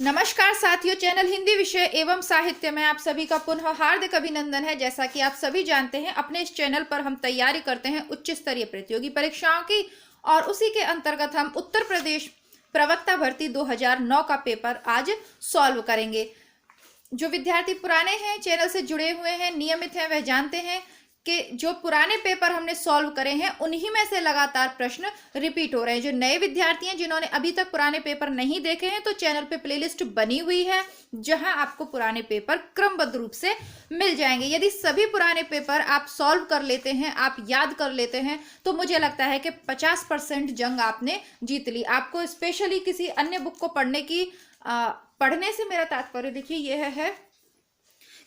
नमस्कार साथियों, चैनल हिंदी विषय एवं साहित्य में आप सभी का पुनः हार्दिक अभिनंदन है। जैसा कि आप सभी जानते हैं, अपने इस चैनल पर हम तैयारी करते हैं उच्च स्तरीय प्रतियोगी परीक्षाओं की, और उसी के अंतर्गत हम उत्तर प्रदेश प्रवक्ता भर्ती 2009 का पेपर आज सॉल्व करेंगे। जो विद्यार्थी पुराने हैं, चैनल से जुड़े हुए हैं, नियमित हैं, वह जानते हैं कि जो पुराने पेपर हमने सॉल्व करे हैं उन्हीं में से लगातार प्रश्न रिपीट हो रहे हैं। जो नए विद्यार्थी हैं, जिन्होंने अभी तक पुराने पेपर नहीं देखे हैं, तो चैनल पे प्लेलिस्ट बनी हुई है जहां आपको पुराने पेपर क्रमबद्ध रूप से मिल जाएंगे। यदि सभी पुराने पेपर आप सॉल्व कर लेते हैं, आप याद कर लेते हैं, तो मुझे लगता है कि 50% जंग आपने जीत ली। आपको स्पेशली किसी अन्य बुक को पढ़ने से मेरा तात्पर्य देखिए यह है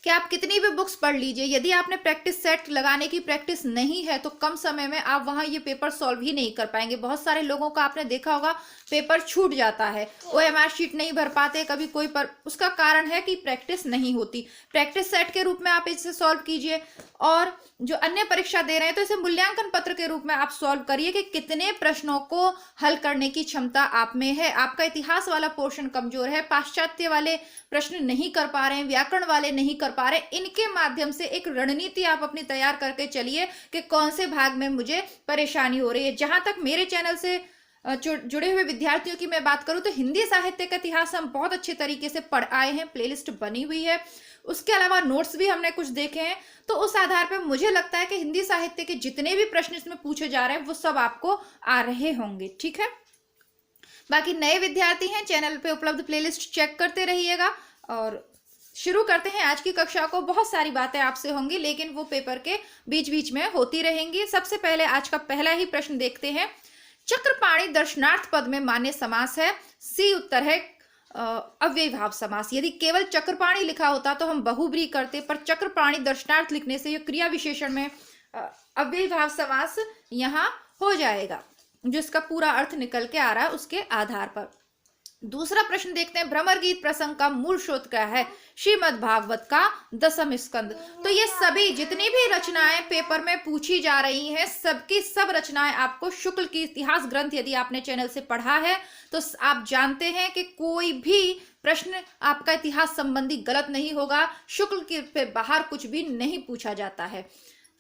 कि आप कितनी भी बुक्स पढ़ लीजिए, यदि आपने प्रैक्टिस सेट लगाने की प्रैक्टिस नहीं है तो कम समय में आप वहां ये पेपर सॉल्व ही नहीं कर पाएंगे। बहुत सारे लोगों का आपने देखा होगा पेपर छूट जाता है, ओएमआर शीट नहीं भर पाते कभी कोई, पर उसका कारण है कि प्रैक्टिस नहीं होती। प्रैक्टिस सेट के रूप में आप इसे सॉल्व कीजिए, और जो अन्य परीक्षा दे रहे हैं तो इसे मूल्यांकन पत्र के रूप में आप सॉल्व करिए कि कितने प्रश्नों को हल करने की क्षमता आप में है। आपका इतिहास वाला पोर्शन कमजोर है, पाश्चात्य वाले प्रश्न नहीं कर पा रहे हैं, व्याकरण वाले नहीं कर पा रहे, इनके माध्यम से एक रणनीति आप अपनी तैयार करके चलिए कि कौन से भाग में मुझे परेशानी हो रही है। जहां तक मेरे चैनल से जुड़े हुए विद्यार्थियों की मैं बात करूं तो हिंदी साहित्य का इतिहास हम बहुत अच्छे तरीके से पढ़ आए हैं, प्लेलिस्ट बनी हुई है। उसके अलावा नोट्स भी हमने कुछ देखे हैं, तो उस आधार पर मुझे लगता है कि हिंदी साहित्य के जितने भी प्रश्न इसमें पूछे जा रहे हैं वो सब आपको आ रहे होंगे। ठीक है, बाकी नए विद्यार्थी हैं, चैनल पे उपलब्ध प्लेलिस्ट चेक करते रहिएगा। और शुरू करते हैं आज की कक्षा को। बहुत सारी बातें आपसे होंगी, लेकिन वो पेपर के बीच बीच में होती रहेंगी। सबसे पहले आज का पहला ही प्रश्न देखते हैं। चक्रपाणी दर्शनार्थ पद में मान्य समास है। सी उत्तर है अव्ययीभाव समास। यदि केवल चक्रपाणी लिखा होता तो हम बहुब्रीहि करते, पर चक्रपाणी दर्शनार्थ लिखने से यह क्रिया विशेषण में अव्ययीभाव समास यहाँ हो जाएगा, जो इसका पूरा अर्थ निकल के आ रहा है उसके आधार पर। दूसरा प्रश्न देखते हैं। भ्रमर गीत प्रसंग का मूल स्रोत क्या है? श्रीमद् भागवत का 10वां स्कंद। तो ये सभी जितनी भी रचनाएं पेपर में पूछी जा रही हैं, सबकी सब रचनाएं आपको शुक्ल की इतिहास ग्रंथ, यदि आपने चैनल से पढ़ा है तो आप जानते हैं कि कोई भी प्रश्न आपका इतिहास संबंधी गलत नहीं होगा। शुक्ल के बाहर कुछ भी नहीं पूछा जाता है।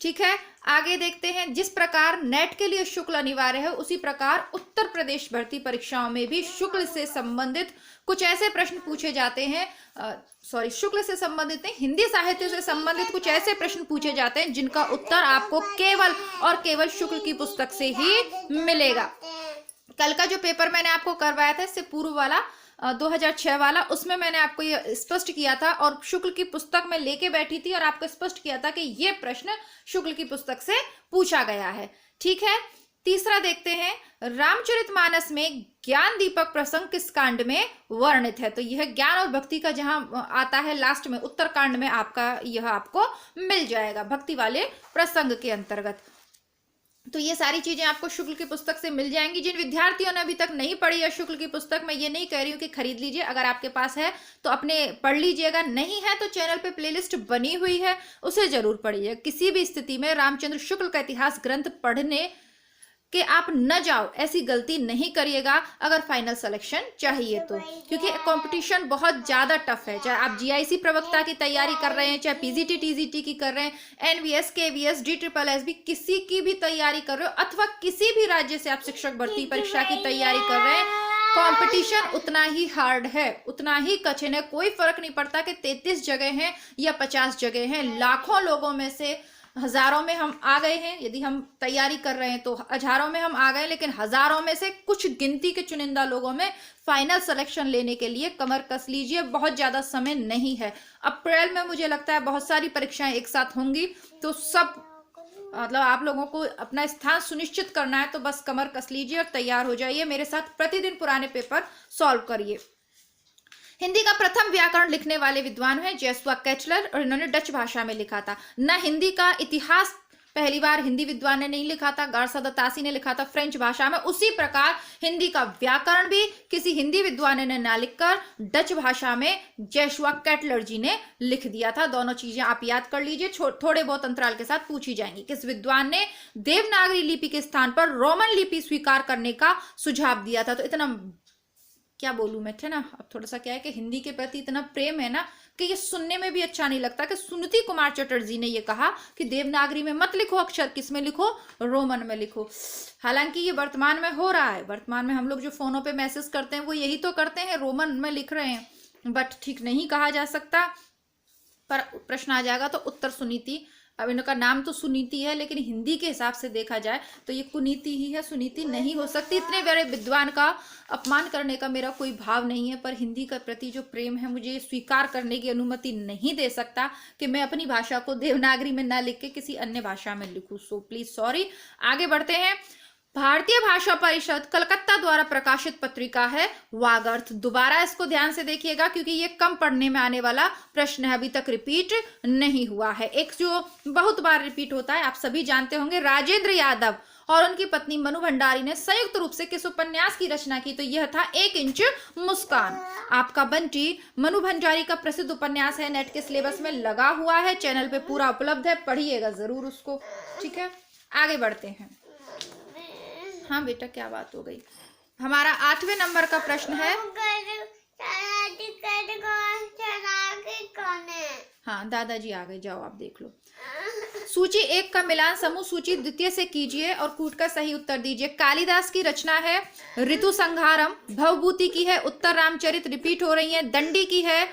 ठीक है, आगे देखते हैं। जिस प्रकार नेट के लिए शुक्ल अनिवार्य है, उसी प्रकार उत्तर प्रदेश भर्ती परीक्षाओं में भी शुक्ल से संबंधित कुछ ऐसे प्रश्न पूछे जाते हैं। शुक्ल से संबंधित नहीं, हिंदी साहित्य से संबंधित कुछ ऐसे प्रश्न पूछे जाते हैं जिनका उत्तर आपको केवल और केवल शुक्ल की पुस्तक से ही मिलेगा। कल का जो पेपर मैंने आपको करवाया था, इससे पूर्व वाला 2006 वाला, उसमें मैंने आपको ये स्पष्ट किया था और शुक्ल की पुस्तक में लेके बैठी थी और आपको स्पष्ट किया था कि ये प्रश्न शुक्ल की पुस्तक से पूछा गया है। ठीक है, तीसरा देखते हैं। रामचरितमानस में ज्ञान दीपक प्रसंग किस कांड में वर्णित है? तो यह ज्ञान और भक्ति का जहां आता है लास्ट में, उत्तर कांड में यह आपको मिल जाएगा, भक्ति वाले प्रसंग के अंतर्गत। तो ये सारी चीजें आपको शुक्ल की पुस्तक से मिल जाएंगी। जिन विद्यार्थियों ने अभी तक नहीं पढ़ी है शुक्ल की पुस्तक, मैं ये नहीं कह रही हूँ कि खरीद लीजिए, अगर आपके पास है तो अपने पढ़ लीजिएगा, नहीं है तो चैनल पे प्लेलिस्ट बनी हुई है, उसे जरूर पढ़िए। किसी भी स्थिति में रामचंद्र शुक्ल का इतिहास ग्रंथ पढ़ने कि आप न जाओ, ऐसी गलती नहीं करिएगा अगर फाइनल सिलेक्शन चाहिए तो, क्योंकि कंपटीशन बहुत ज्यादा टफ है। चाहे आप जीआईसी प्रवक्ता की तैयारी कर रहे हैं, चाहे पीजीटी टीजीटी की कर रहे हैं, एनवीएस केवीएस DSSS भी किसी की भी तैयारी कर रहे हो, अथवा किसी भी राज्य से आप शिक्षक भर्ती परीक्षा की तैयारी कर रहे हैं, कंपटीशन उतना ही हार्ड है, उतना ही कठिन है। कोई फर्क नहीं पड़ता कि 33 जगह हैं या 50 जगह हैं, लाखों लोगों में से हजारों में हम आ गए हैं। यदि हम तैयारी कर रहे हैं तो हजारों में हम आ गए, लेकिन हजारों में से कुछ गिनती के चुनिंदा लोगों में फाइनल सिलेक्शन लेने के लिए कमर कस लीजिए। बहुत ज्यादा समय नहीं है, अप्रैल में मुझे लगता है बहुत सारी परीक्षाएं एक साथ होंगी, तो सब मतलब आप लोगों को अपना स्थान सुनिश्चित करना है, तो बस कमर कस लीजिए और तैयार हो जाइए। मेरे साथ प्रतिदिन पुराने पेपर सॉल्व करिए। हिंदी का प्रथम व्याकरण लिखने वाले विद्वान हैं जॉशुआ केटलर, और इन्होंने डच भाषा में लिखा था। न हिंदी का इतिहास पहली बार हिंदी विद्वान ने नहीं लिखा था, गार्सा द तासी ने लिखा था फ्रेंच भाषा में। उसी प्रकार हिंदी का व्याकरण भी किसी हिंदी विद्वान ने ना लिखकर डच भाषा में जॉशुआ केटलर जी ने लिख दिया था। दोनों चीजें आप याद कर लीजिए, थोड़े बहुत अंतराल के साथ पूछी जाएंगी। किस विद्वान ने देवनागरी लिपि के स्थान पर रोमन लिपि स्वीकार करने का सुझाव दिया था? तो इतना क्या बोलूं मैं, थे ना, अब थोड़ा सा क्या है कि हिंदी के प्रति इतना प्रेम है ना कि ये सुनने में भी अच्छा नहीं लगता कि सुनीति कुमार चटर्जी ने ये कहा कि देवनागरी में मत लिखो अक्षर, किस में लिखो, रोमन में लिखो। हालांकि ये वर्तमान में हो रहा है, वर्तमान में हम लोग जो फोनों पे मैसेज करते हैं वो यही तो करते हैं, रोमन में लिख रहे हैं, बट ठीक नहीं कहा जा सकता। पर प्रश्न आ जाएगा तो उत्तर सुनीति। अब इनका नाम तो सुनीति है, लेकिन हिंदी के हिसाब से देखा जाए तो ये कुनीति ही है, सुनीति नहीं हो सकती। इतने बड़े विद्वान का अपमान करने का मेरा कोई भाव नहीं है, पर हिंदी के प्रति जो प्रेम है मुझे स्वीकार करने की अनुमति नहीं दे सकता कि मैं अपनी भाषा को देवनागरी में ना लिख के किसी अन्य भाषा में लिखूं। So please sorry. आगे बढ़ते हैं। भारतीय भाषा परिषद कलकत्ता द्वारा प्रकाशित पत्रिका है वागर्थ। दोबारा इसको ध्यान से देखिएगा क्योंकि ये कम पढ़ने में आने वाला प्रश्न है, अभी तक रिपीट नहीं हुआ है। एक जो बहुत बार रिपीट होता है, आप सभी जानते होंगे, राजेंद्र यादव और उनकी पत्नी मनु भंडारी ने संयुक्त रूप से किस उपन्यास की रचना की? तो यह था 1 इंच मुस्कान। आपका बंटी मनु भंडारी का प्रसिद्ध उपन्यास है, नेट के सिलेबस में लगा हुआ है, चैनल पे पूरा उपलब्ध है, पढ़िएगा जरूर उसको। ठीक है, आगे बढ़ते हैं। हाँ बेटा, क्या बात हो गई? हमारा 8वें नंबर का प्रश्न है। हाँ दादाजी आ गए, जाओ आप देख लो। सूची 1 का मिलान समूह सूची द्वितीय से कीजिए और कूट का सही उत्तर दीजिए। कालिदास की रचना है ऋतु संहारम, भवभूति की है उत्तर रामचरित, रिपीट हो रही है, दंडी की है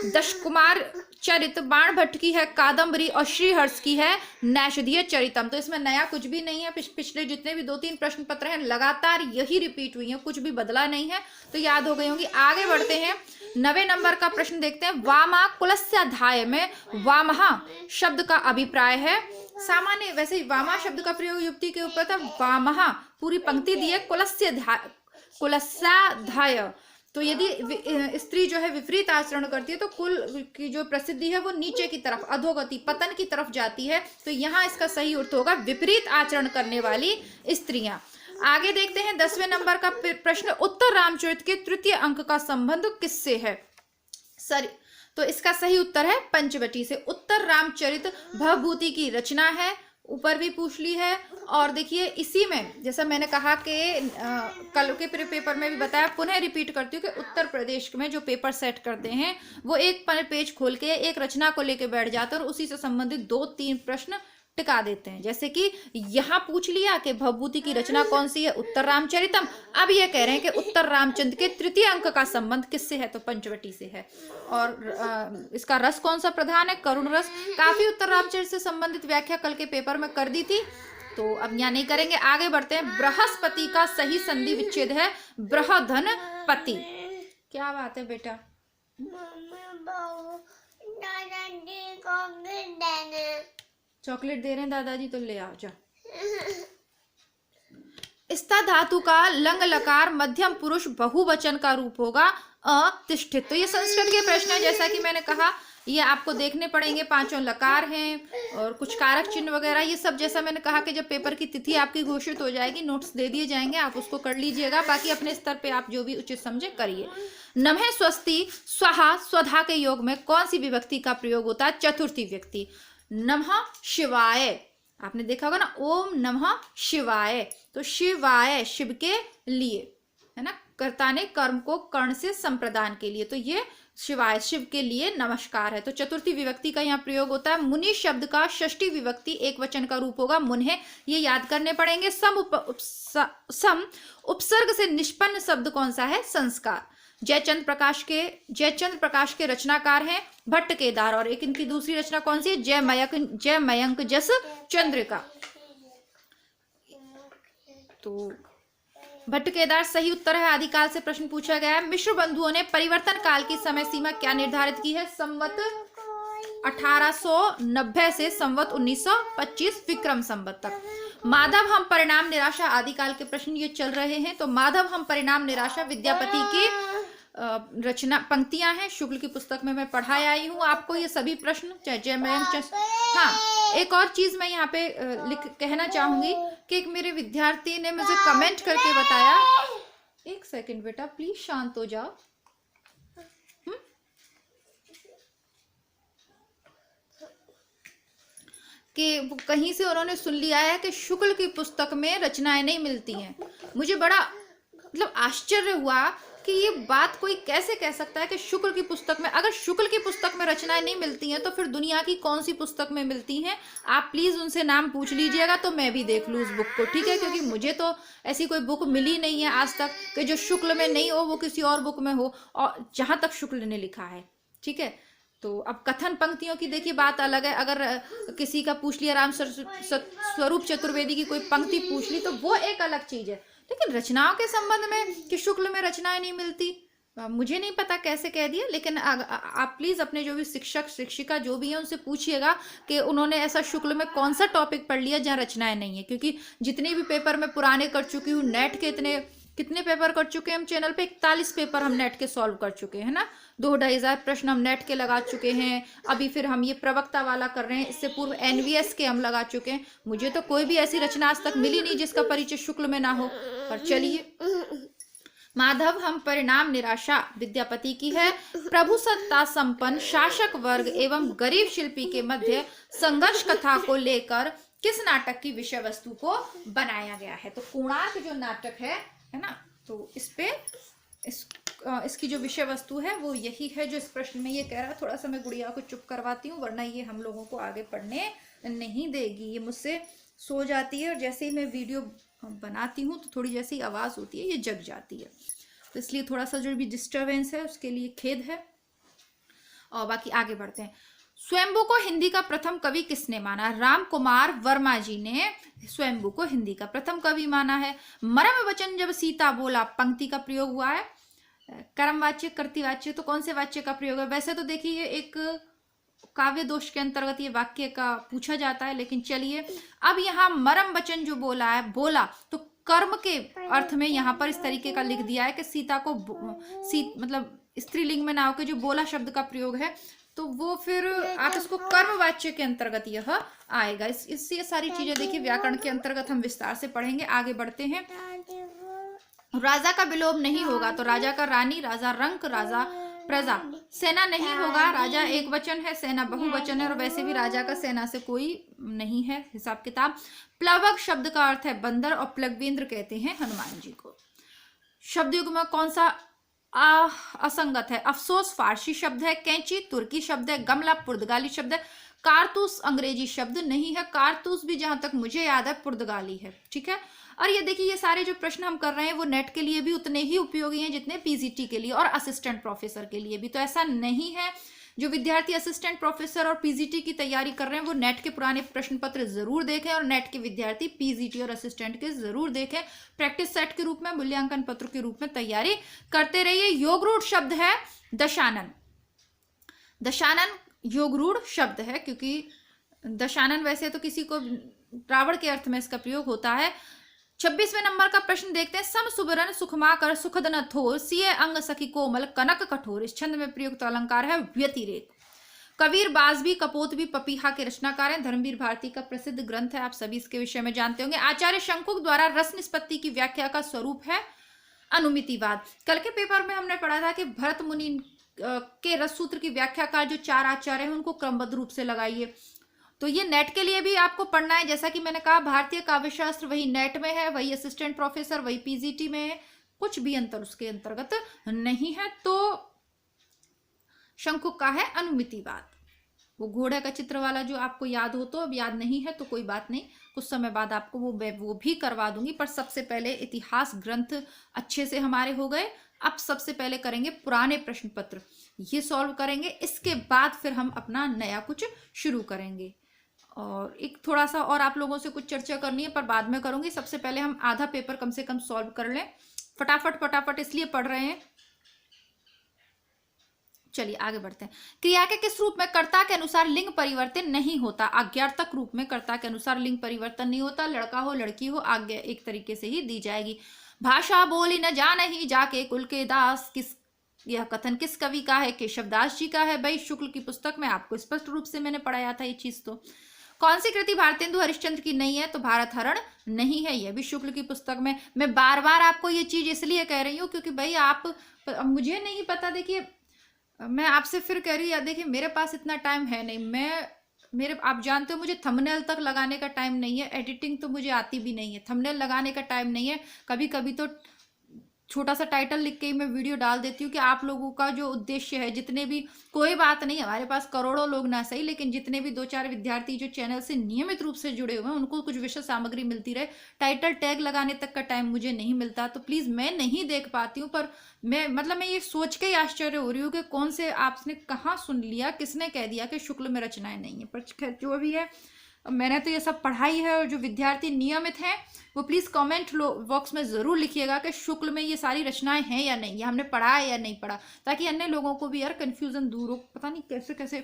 दशकुमार चरित, बाण भट्ट की है कादम्बरी और श्रीहर्ष की है नैषधीय चरितम। तो इसमें नया कुछ भी नहीं है, पिछले जितने भी 2-3 प्रश्न पत्र हैं लगातार यही रिपीट हुई हैं, कुछ भी बदला नहीं है, तो याद हो गई होंगी। आगे बढ़ते हैं। 9वें नंबर का प्रश्न देखते हैं। वामा कुलस्याध्याय में वामहा शब्द का अभिप्राय है। सामान्य वैसे वामा शब्द का प्रयोग युक्ति के ऊपर था, वामहा पूरी पंक्ति दी है, कुलस्याध्याय। तो यदि स्त्री जो है विपरीत आचरण करती है तो कुल की जो प्रसिद्धि है वो नीचे की तरफ, अधोगति, पतन की तरफ जाती है। तो यहाँ इसका सही अर्थ होगा विपरीत आचरण करने वाली स्त्रियां। आगे देखते हैं 10वें नंबर का प्रश्न। उत्तर रामचरित के 3य अंक का संबंध किससे है? सर, तो इसका सही उत्तर है पंचवटी से। उत्तर रामचरित भवभूति की रचना है, ऊपर भी पूछ ली है। और देखिए इसी में जैसा मैंने कहा कि कल के पेपर में भी बताया, पुनः रिपीट करती हूँ कि उत्तर प्रदेश में जो पेपर सेट करते हैं वो एक पेज खोल के एक रचना को लेके बैठ जाते हैं और उसी से संबंधित 2-3 प्रश्न टिका देते हैं। जैसे कि यहाँ पूछ लिया कि भवभूति की रचना कौन सी है, उत्तर रामचरितम। अब ये कह रहे हैं कि उत्तर रामचंद्र के 3य अंक का संबंध किससे है? तो पंचवटी से है। और इसका रस कौन सा प्रधान है? करुण रस। काफी उत्तर रामचरित से संबंधित व्याख्या कल के पेपर में कर दी थी, तो अब यहाँ नहीं करेंगे। आगे बढ़ते हैं। बृहस्पति का सही संधि विच्छेद है बृहधनपति। क्या बात है बेटा? चॉकलेट दे रहे हैं दादाजी, तो ले आओ जा। स्था धातु का लंग लकार मध्यम पुरुष बहुवचन का रूप होगा अतिष्ठित। तो ये संस्कृत के प्रश्न है, जैसा कि मैंने कहा ये आपको देखने पड़ेंगे। 5 लकार हैं और कुछ कारक चिन्ह वगैरह, ये सब जैसा मैंने कहा कि जब पेपर की तिथि आपकी घोषित हो जाएगी, नोट्स दे दिए जाएंगे, आप उसको कर लीजिएगा। बाकी अपने स्तर पे आप जो भी उचित समझे करिए। नमः स्वस्ति स्वाहा स्वधा के योग में कौन सी विभक्ति का प्रयोग होता है? चतुर्थी व्यक्ति। नमः शिवाय, आपने देखा होगा ना, ओम नमः शिवाय। तो शिवाय शिव के लिए है ना, कर्ता ने कर्म को कर्ण से संप्रदान के लिए, तो ये शिवाय शिव के लिए नमस्कार है। तो चतुर्थी विभक्ति का यहाँ प्रयोग होता है। मुनि शब्द का षष्ठी विभक्ति एक वचन का रूप होगा मुन्हे, ये याद करने पड़ेंगे। सम उपसर्ग से निष्पन्न शब्द कौन सा है? संस्कार। जयचंद्र प्रकाश के रचनाकार हैं भट्ट केदार, और एक इनकी दूसरी रचना कौन सी है? जय मयंक जस चंद्रिका। तो भट्ट केदार सही उत्तर है। आदिकाल से प्रश्न पूछा गया है। मिश्र बंधुओं ने परिवर्तन काल की समय सीमा क्या निर्धारित की है? संवत 1890 से संवत 1925 विक्रम संवत तक। माधव हम परिणाम निराशा, आदिकाल के प्रश्न ये चल रहे हैं। तो माधव हम परिणाम निराशा विद्यापति की रचना पंक्तियां हैं, शुक्ल की पुस्तक में मैं पढ़ाई आई हूँ आपको ये सभी प्रश्न, चाहे जय मयंक। हाँ, एक और चीज मैं यहाँ पे कहना चाहूंगी कि एक मेरे विद्यार्थी ने मुझे कमेंट करके बताया। एक सेकंड बेटा, प्लीज शांत हो जाओ। कि कहीं से उन्होंने सुन लिया है कि शुक्ल की पुस्तक में रचनाएं नहीं मिलती हैं। मुझे बड़ा मतलब आश्चर्य हुआ कि ये बात कोई कैसे कह सकता है कि शुक्ल की पुस्तक में, अगर शुक्ल की पुस्तक में रचनाएं नहीं मिलती हैं तो फिर दुनिया की कौन सी पुस्तक में मिलती हैं? आप प्लीज उनसे नाम पूछ लीजिएगा तो मैं भी देख लूँ उस बुक को, ठीक है? क्योंकि मुझे तो ऐसी कोई बुक मिली नहीं है आज तक कि जो शुक्ल में नहीं हो वो किसी और बुक में हो, और जहां तक शुक्ल ने लिखा है, ठीक है? तो अब कथन पंक्तियों की देखिए बात अलग है। अगर किसी का पूछ लिया, राम स्वरूप चतुर्वेदी की कोई पंक्ति पूछ ली तो वो एक अलग चीज है, लेकिन रचनाओं के संबंध में कि शुक्ल में रचनाएं नहीं मिलती, मुझे नहीं पता कैसे कह दिया। लेकिन आप प्लीज अपने जो भी शिक्षक शिक्षिका जो भी है उनसे पूछिएगा कि उन्होंने ऐसा शुक्ल में कौन सा टॉपिक पढ़ लिया जहाँ रचनाएं नहीं है। क्योंकि जितने भी पेपर मैं पुराने कर चुकी हूँ, नेट के कितने पेपर कर चुके हैं हम चैनल पे, 41 पेपर हम नेट के सॉल्व कर चुके हैं ना, 2-2,500 प्रश्न हम नेट के लगा चुके हैं। अभी फिर हम ये प्रवक्ता वाला कर रहे हैं, इससे पूर्व एनवीएस के हम लगा चुके हैं। मुझे तो कोई भी ऐसी रचना आज तक मिली नहीं जिसका परिचय शुक्ल में ना हो। पर चलिए, माधव हम परिणाम निराशा विद्यापति की है। प्रभु सत्ता संपन्न शासक वर्ग एवं गरीब शिल्पी के मध्य संघर्ष कथा को लेकर किस नाटक की विषय वस्तु को बनाया गया है? तो कोणार्क जो नाटक है ना, तो इस पे इसकी जो विषय वस्तु है वो यही है जो इस प्रश्न में ये कह रहा है। थोड़ा सा मैं गुड़िया को चुप करवाती हूँ वरना ये हम लोगों को आगे पढ़ने नहीं देगी, ये मुझसे सो जाती है और जैसे ही मैं वीडियो बनाती हूँ तो थोड़ी जैसी आवाज होती है ये जग जाती है, तो इसलिए थोड़ा सा जो भी डिस्टर्बेंस है उसके लिए खेद है। और बाकी आगे बढ़ते हैं। स्वयंभू को हिंदी का प्रथम कवि किसने माना? राम कुमार वर्मा जी ने स्वयंभू को हिंदी का प्रथम कवि माना है। मरम वचन जब सीता बोला पंक्ति का प्रयोग हुआ है। कर्मवाच्य कर्तृवाच्य तो कौन से वाच्य का प्रयोग है? वैसे तो देखिए ये एक काव्य दोष के अंतर्गत ये वाक्य का पूछा जाता है, लेकिन चलिए अब यहाँ मरम वचन जो बोला है, बोला तो कर्म के अर्थ में यहाँ पर इस तरीके का लिख दिया है कि सीता को मतलब स्त्रीलिंग में ना होकर जो बोला शब्द का प्रयोग है तो वो फिर आप इसको कर्मवाच्य के अंतर्गत यह आएगा। इससे ये सारी चीजें देखिए व्याकरण के अंतर्गत हम विस्तार से पढ़ेंगे। आगे बढ़ते हैं। राजा का विलोप नहीं होगा तो राजा का रानी, राजा रंक, राजा प्रजा। सेना नहीं होगा, राजा एक वचन है, सेना बहुवचन है, और वैसे भी राजा का सेना से कोई नहीं है हिसाब किताब। प्लवक शब्द का अर्थ है बंदर और प्लववेंद्र कहते हैं हनुमान जी को। शब्द युग में कौन सा असंगत है? अफसोस फारसी शब्द है, कैंची तुर्की शब्द है, गमला पुर्तगाली शब्द है, कारतूस अंग्रेजी शब्द नहीं है। कारतूस भी जहां तक मुझे याद है पुर्तगाली है, ठीक है। और ये देखिए ये सारे जो प्रश्न हम कर रहे हैं वो नेट के लिए भी उतने ही उपयोगी हैं जितने पीजीटी के लिए और असिस्टेंट प्रोफेसर के लिए भी। तो ऐसा नहीं है, जो विद्यार्थी असिस्टेंट प्रोफेसर और पीजीटी की तैयारी कर रहे हैं वो नेट के पुराने प्रश्न पत्र जरूर देखें, और नेट के विद्यार्थी पीजीटी और असिस्टेंट के जरूर देखें। प्रैक्टिस सेट के रूप में, मूल्यांकन पत्र के रूप में तैयारी करते रहिए। योगरूढ़ शब्द है दशानन। दशानन योगरूढ़ शब्द है क्योंकि दशानन वैसे तो किसी को रावण के अर्थ में इसका प्रयोग होता है। 26वें नंबर का प्रश्न देखते हैं। सम सुबरन सुखमा कर सुखद न थोर, सिय अंग सखी कोमल कनक कठोर। इस छंद में प्रयुक्त अलंकार है व्यतिरेक। कबीर बाजबी कपोतबी पपीहा के रचनाकार हैं। धर्मवीर भारती का प्रसिद्ध ग्रंथ है, आप सभी इसके विषय में जानते होंगे। आचार्य शंकुक द्वारा रस निष्पत्ति की व्याख्या का स्वरूप है अनुमितिवाद। कल के पेपर में हमने पढ़ा था कि भरत मुनि के रस सूत्र की व्याख्या का जो 4 आचार्य हैं उनको क्रमबद्ध रूप से लगाइए। तो ये नेट के लिए भी आपको पढ़ना है। जैसा कि मैंने कहा भारतीय काव्य शास्त्र वही नेट में है, वही असिस्टेंट प्रोफेसर, वही पीजीटी में है, कुछ भी अंतर उसके अंतर्गत नहीं है। तो शंकुक का है अनुमितिवाद। वो घोड़े का चित्र वाला जो आपको याद हो, तो अब याद नहीं है तो कोई बात नहीं, कुछ समय बाद आपको वो भी करवा दूंगी। पर सबसे पहले इतिहास ग्रंथ अच्छे से हमारे हो गए। अब सबसे पहले करेंगे पुराने प्रश्न पत्र, ये सॉल्व करेंगे। इसके बाद फिर हम अपना नया कुछ शुरू करेंगे। और एक थोड़ा सा और आप लोगों से कुछ चर्चा करनी है पर बाद में करूंगी। सबसे पहले हम आधा पेपर कम से कम सॉल्व कर लें। फटाफट इसलिए पढ़ रहे हैं। चलिए आगे बढ़ते हैं। क्रिया के किस रूप में कर्ता के अनुसार लिंग परिवर्तन नहीं होता? आज्ञार्थक रूप में कर्ता के अनुसार लिंग परिवर्तन नहीं होता। लड़का हो लड़की हो आज्ञा एक तरीके से ही दी जाएगी। भाषा बोली न जानहि जाके कुल के दास। किस यह कथन किस कवि का है? केशवदास जी का है। भाई शुक्ल की पुस्तक में आपको स्पष्ट रूप से मैंने पढ़ाया था ये चीज। तो कौन सी कृति भारतेंदु हरिश्चंद्र की नहीं है? तो भारत हरण नहीं है, यह भी शुक्ल की पुस्तक में। मैं बार बार आपको ये चीज इसलिए कह रही हूँ क्योंकि भाई आप मुझे नहीं पता। देखिए मैं आपसे फिर कह रही हूँ, देखिए मेरे पास इतना टाइम है नहीं। आप जानते हो मुझे थंबनेल तक लगाने का टाइम नहीं है, एडिटिंग तो मुझे आती भी नहीं है, थंबनेल लगाने का टाइम नहीं है। कभी कभी तो छोटा सा टाइटल लिख के ही मैं वीडियो डाल देती हूँ कि आप लोगों का जो उद्देश्य है, जितने भी, कोई बात नहीं हमारे पास करोड़ों लोग ना सही, लेकिन जितने भी 2-4 विद्यार्थी जो चैनल से नियमित रूप से जुड़े हुए हैं उनको कुछ विषय सामग्री मिलती रहे। टाइटल टैग लगाने तक का टाइम मुझे नहीं मिलता, तो प्लीज़ मैं नहीं देख पाती हूँ, पर मैं ये सोच के ही आश्चर्य हो रही हूँ कि कौन से आपने कहाँ सुन लिया, किसने कह दिया कि शुक्ल में रचनाएं नहीं है। पर खैर जो भी है, मैंने तो ये सब पढ़ाई है, और जो विद्यार्थी नियमित हैं वो प्लीज़ कमेंट बॉक्स में ज़रूर लिखिएगा कि शुक्ल में ये सारी रचनाएं हैं या नहीं, या हमने पढ़ा है या नहीं पढ़ा, ताकि अन्य लोगों को भी यार कन्फ्यूज़न दूर हो। पता नहीं कैसे कैसे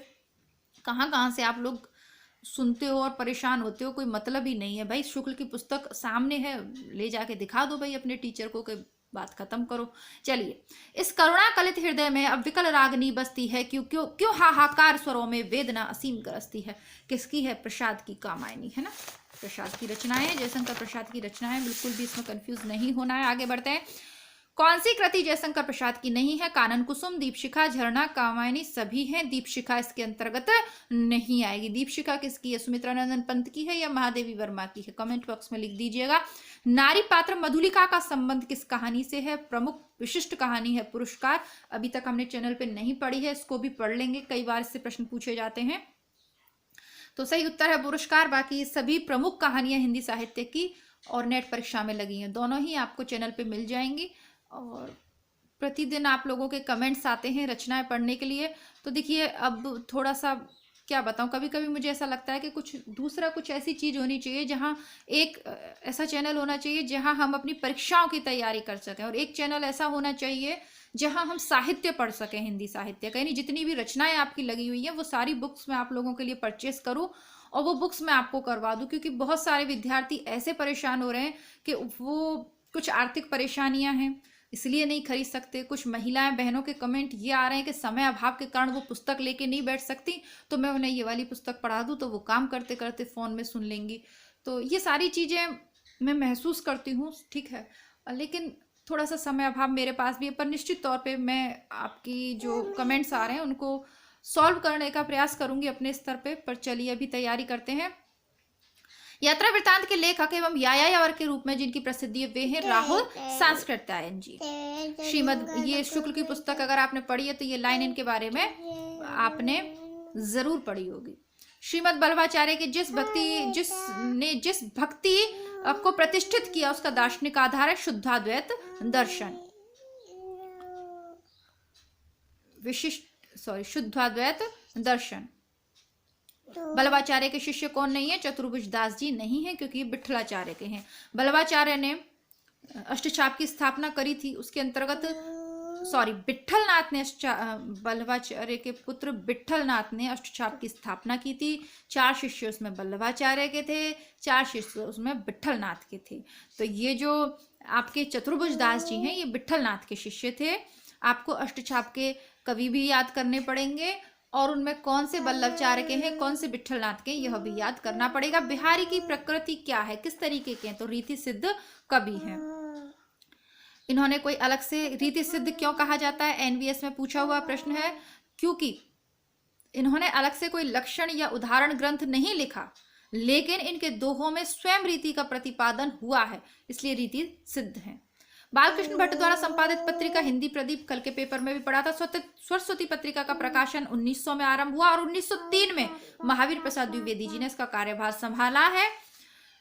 कहाँ कहाँ से आप लोग सुनते हो और परेशान होते हो, कोई मतलब ही नहीं है भाई। शुक्ल की पुस्तक सामने है, ले जाके दिखा दो भाई अपने टीचर को कि बात खत्म करो। चलिए, इस करुणा कलित हृदय में अब विकल रागनी बसती है, क्यों क्यों क्यों हाहाकार स्वरों में वेदना असीम गरजती है। किसकी है? प्रसाद की कामायनी, है ना। प्रसाद की रचनाएं, जयशंकर प्रसाद की रचनाएं, बिल्कुल भी इसमें कंफ्यूज नहीं होना है। आगे बढ़ते हैं। कौन सी कृति जयशंकर प्रसाद की नहीं है? कानन कुसुम, दीपशिखा, झरना, कामायनी सभी हैं। दीपशिखा इसके अंतर्गत नहीं आएगी। दीपशिखा किसकी है? सुमित्रा नंदन पंत की है या महादेवी वर्मा की है? कमेंट बॉक्स में लिख दीजिएगा। नारी पात्र मधुलिका का संबंध किस कहानी से है? प्रमुख विशिष्ट कहानी है पुरस्कार। अभी तक हमने चैनल पे नहीं पढ़ी है, इसको भी पढ़ लेंगे, कई बार इससे प्रश्न पूछे जाते हैं। तो सही उत्तर है पुरस्कार। बाकी सभी प्रमुख कहानियां हिंदी साहित्य की और नेट परीक्षा में लगी हैं, दोनों ही आपको चैनल पे मिल जाएंगी। और प्रतिदिन आप लोगों के कमेंट्स आते हैं रचनाएं पढ़ने के लिए। तो देखिए, अब थोड़ा सा क्या बताऊं, कभी कभी मुझे ऐसा लगता है कि कुछ ऐसी चीज़ होनी चाहिए जहां एक ऐसा चैनल होना चाहिए जहां हम अपनी परीक्षाओं की तैयारी कर सकें, और एक चैनल ऐसा होना चाहिए जहां हम साहित्य पढ़ सकें, हिंदी साहित्य। कहीं जितनी भी रचनाएं आपकी लगी हुई हैं वो सारी बुक्स मैं आप लोगों के लिए परचेस करूं और वो बुक्स मैं आपको करवा दूं, क्योंकि बहुत सारे विद्यार्थी ऐसे परेशान हो रहे हैं कि वो कुछ आर्थिक परेशानियां हैं इसलिए नहीं खरीद सकते। कुछ महिलाएं बहनों के कमेंट ये आ रहे हैं कि समय अभाव के कारण वो पुस्तक लेके नहीं बैठ सकती, तो मैं उन्हें ये वाली पुस्तक पढ़ा दूं तो वो काम करते करते फ़ोन में सुन लेंगी। तो ये सारी चीज़ें मैं महसूस करती हूँ, ठीक है, लेकिन थोड़ा सा समय अभाव मेरे पास भी है। पर निश्चित तौर पे मैं आपकी जो कमेंट्स आ रहे हैं उनको सॉल्व करने का प्रयास करूंगी अपने स्तर पे। पर चलिए अभी तैयारी करते हैं। यात्रा वृत्तांत के लेखक एवं यायावर के रूप में जिनकी प्रसिद्धि है वे हैं राहुल सांस्कृत्यायन जी। श्रीमद, ये शुक्ल की पुस्तक अगर आपने पढ़ी है तो ये लाइन इनके बारे में आपने जरूर पढ़ी होगी। श्रीमद बल्लभाचार्य की जिस भक्ति को प्रतिष्ठित किया उसका दार्शनिक आधार है शुद्धाद्वैत दर्शन। शुद्धाद्वैत दर्शन। बल्लभाचार्य के शिष्य कौन नहीं है? चतुर्भुज दास जी नहीं है, क्योंकि विट्ठलाचार्य के हैं। बल्लभाचार्य ने अष्टछाप की स्थापना करी थी, उसके अंतर्गत विट्ठलनाथ ने बल्लभाचार्य के पुत्र विट्ठलनाथ ने अष्टछाप की स्थापना की थी। 4 शिष्य उसमें बल्लभाचार्य के थे, 4 शिष्य उसमें विट्ठलनाथ के थे। तो ये जो आपके चतुर्भुज दास जी हैं ये विट्ठलनाथ के शिष्य थे। आपको अष्टछाप के कवि भी याद करने पड़ेंगे और उनमें कौन से बल्लभाचार्य के हैं, कौन से विट्ठलनाथ के, यह भी याद करना पड़ेगा। बिहारी की प्रकृति क्या है, किस तरीके के हैं? तो रीति सिद्ध कवि हैं। इन्होंने कोई अलग से रीति सिद्ध क्यों कहा जाता है? एनवीएस में पूछा हुआ प्रश्न है। क्योंकि इन्होंने अलग से कोई लक्षण या उदाहरण ग्रंथ नहीं लिखा, लेकिन इनके दोहों में स्वयं रीति का प्रतिपादन हुआ है, इसलिए रीति सिद्ध है। बालकृष्ण भट्ट द्वारा संपादित पत्रिका हिंदी प्रदीप कल के पेपर में भी पढ़ा था। सरस्वती पत्रिका का प्रकाशन 1900 में आरंभ हुआ और 1903 में महावीर प्रसाद द्विवेदी जी ने इसका कार्यभार संभाला है।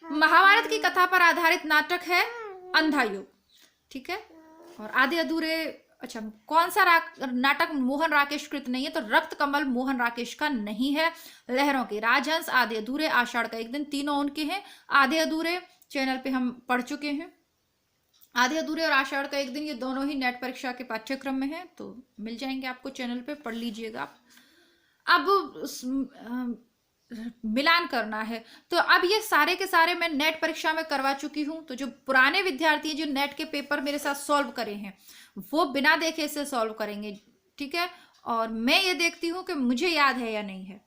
महाभारत की कथा पर आधारित नाटक है अंधा युग, ठीक है। और आधे अधूरे, अच्छा, कौन सा नाटक मोहन राकेश कृत नहीं है? तो रक्त कमल मोहन राकेश का नहीं है। लहरों के राजहंस, आधे अधूरे, आषाढ़ का एक दिन, तीनों उनके हैं। आधे अधूरे चैनल पे हम पढ़ चुके हैं। आधे अधूरे और आषाढ़ का एक दिन, ये दोनों ही नेट परीक्षा के पाठ्यक्रम में हैं, तो मिल जाएंगे आपको चैनल पे, पढ़ लीजिएगा आप। अब मिलान करना है, तो अब ये सारे के सारे मैं नेट परीक्षा में करवा चुकी हूँ। तो जो पुराने विद्यार्थी जो नेट के पेपर मेरे साथ सॉल्व करे हैं वो बिना देखे इसे सॉल्व करेंगे, ठीक है। और मैं ये देखती हूँ कि मुझे याद है या नहीं है,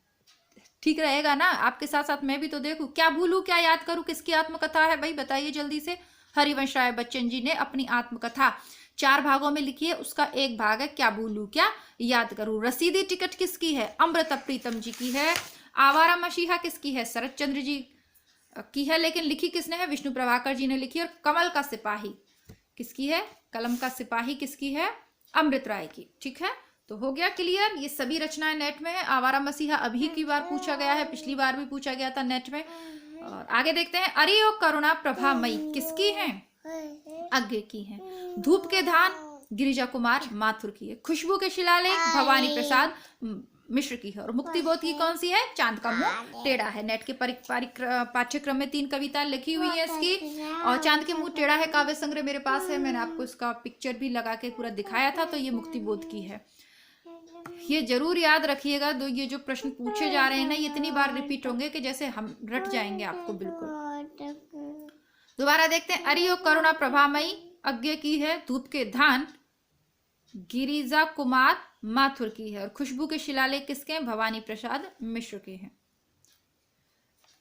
ठीक रहेगा ना? आपके साथ साथ मैं भी तो देखूँ, क्या भूलूं क्या याद करूँ। किसकी आत्मकथा है भाई, बताइए जल्दी से। हरिवंश राय बच्चन जी ने अपनी आत्मकथा 4 भागों में लिखी है, उसका एक भाग है क्या भूलूं क्या याद करूं। रसीदी टिकट किसकी है? अमृता प्रीतम जी की है। आवारा मसीहा किसकी है? शरद चंद्र जी की है, लेकिन लिखी किसने है? विष्णु प्रभाकर जी ने लिखी। और कमल का सिपाही किसकी है? कलम का सिपाही किसकी है? अमृत राय की। ठीक है, तो हो गया क्लियर। ये सभी रचनाएं नेट में है। आवारा मसीहा अभी की बार पूछा गया है, पिछली बार भी पूछा गया था नेट में। और आगे देखते हैं, अरे ओ करुणा प्रभा मई किसकी है? अज्ञे की है। धूप के धान गिरिजा कुमार माथुर की है। खुशबू के शिलालेख भवानी प्रसाद मिश्र की है। और मुक्ति बोध की कौन सी है? चांद का मुंह टेढ़ा है। नेट के पाठ्यक्रम में 3 कविताएं लिखी हुई है इसकी। और चांद के मुंह टेढ़ा है काव्य संग्रह मेरे पास है, मैंने आपको इसका पिक्चर भी लगा के पूरा दिखाया था। तो ये मुक्ति बोध की है। ये जरूर याद रखिएगा। ये जो प्रश्न पूछे जा रहे हैं ना, ये इतनी बार रिपीट होंगे कि जैसे हम रट जाएंगे आपको बिल्कुल। दोबारा देखते हैं, अरियो करुणा प्रभामयी अज्ञे की है। धूप के धान गिरिजा कुमार माथुर की है। और खुशबू के शिलालेख किसके हैं? भवानी प्रसाद मिश्र के हैं।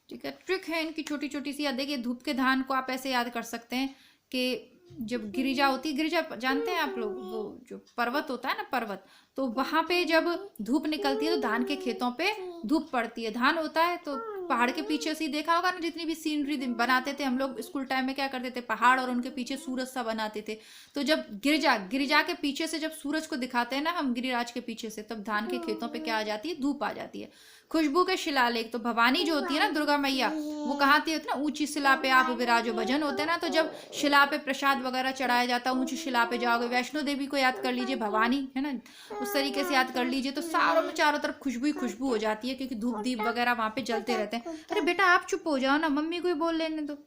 ठीक है, ट्रिक है इनकी छोटी छोटी सी। देखिए, धूप के धान को आप ऐसे याद कर सकते हैं कि जब गिरिजा होती है, गिरिजा जानते हैं आप लोग, वो जो पर्वत होता है ना, पर्वत, तो वहां पे जब धूप निकलती है तो धान के खेतों पे धूप पड़ती है। धान होता है तो पहाड़ के पीछे से ही देखा होगा ना, जितनी भी सीनरी बनाते थे हम लोग स्कूल टाइम में, क्या करते थे, पहाड़ और उनके पीछे सूरज सा बनाते थे। तो जब गिरिजा के पीछे से जब सूरज को दिखाते हैं ना हम, गिरिराज के पीछे से, तब धान के खेतों पे क्या आ जाती है? धूप आ जाती है। खुशबू के शिलालेख, तो भवानी जो होती है ना, दुर्गा मैया, वो कहाँ होती है ना, ऊंची शिला पे आप विराजो भजन होते हैं ना। तो जब शिला पे प्रसाद वगैरह चढ़ाया जाता है, ऊंची शिला पे जाओगे, वैष्णो देवी को याद कर लीजिए, भवानी है ना, उस तरीके से याद कर लीजिए। तो सारों में चारों तरफ खुशबू ही खुशबू हो जाती है, क्योंकि धूप दीप वगैरह वहां पे जलते रहते हैं। अरे बेटा आप चुप हो जाओ ना, मम्मी को ही बोल लेने दो।